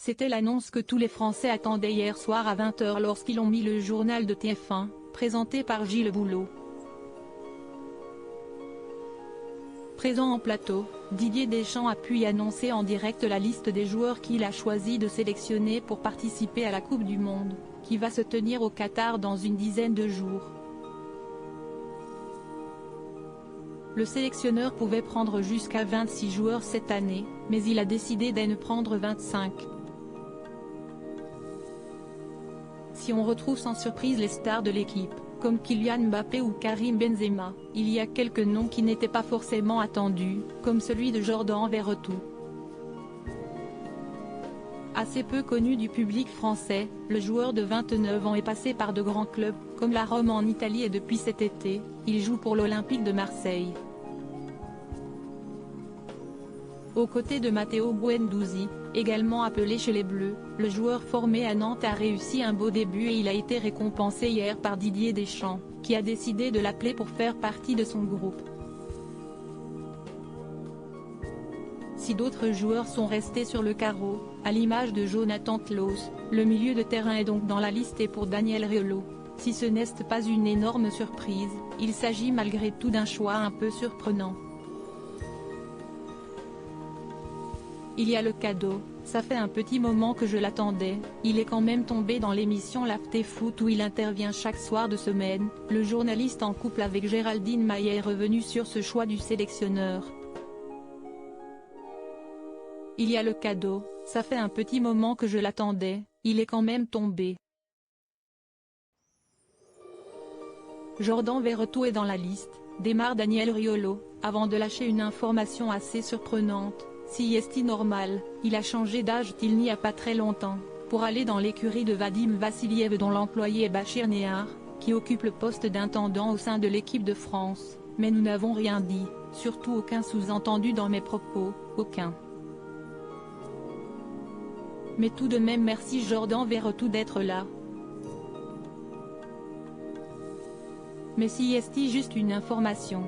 C'était l'annonce que tous les Français attendaient hier soir à 20 h lorsqu'ils ont mis le journal de TF1, présenté par Gilles Boulot. Présent en plateau, Didier Deschamps a pu y annoncer en direct la liste des joueurs qu'il a choisi de sélectionner pour participer à la Coupe du Monde, qui va se tenir au Qatar dans une dizaine de jours. Le sélectionneur pouvait prendre jusqu'à 26 joueurs cette année, mais il a décidé d'en prendre 25. Si on retrouve sans surprise les stars de l'équipe, comme Kylian Mbappé ou Karim Benzema, il y a quelques noms qui n'étaient pas forcément attendus, comme celui de Jordan Verretou. Assez peu connu du public français, le joueur de 29 ans est passé par de grands clubs, comme la Rome en Italie et depuis cet été, il joue pour l'Olympique de Marseille. Aux côtés de Matteo Guendouzi, également appelé chez les Bleus, le joueur formé à Nantes a réussi un beau début et il a été récompensé hier par Didier Deschamps, qui a décidé de l'appeler pour faire partie de son groupe. Si d'autres joueurs sont restés sur le carreau, à l'image de Jonathan Klaus, le milieu de terrain est donc dans la liste et pour Daniel Riolo. Si ce n'est pas une énorme surprise, il s'agit malgré tout d'un choix un peu surprenant. Il y a le cadeau, ça fait un petit moment que je l'attendais, il est quand même tombé dans l'émission l'After Foot où il intervient chaque soir de semaine. Le journaliste en couple avec Géraldine Maillet est revenu sur ce choix du sélectionneur. Il y a le cadeau, ça fait un petit moment que je l'attendais, il est quand même tombé. Jordan Verretou est dans la liste, démarre Daniel Riolo, avant de lâcher une information assez surprenante. Si est normal, il a changé d'âge il n'y a pas très longtemps, pour aller dans l'écurie de Vadim Vassiliev dont l'employé est Bachir Nehar, qui occupe le poste d'intendant au sein de l'équipe de France, mais nous n'avons rien dit, surtout aucun sous-entendu dans mes propos, aucun. Mais tout de même merci Jordan Verretou d'être là. Mais si est juste une information.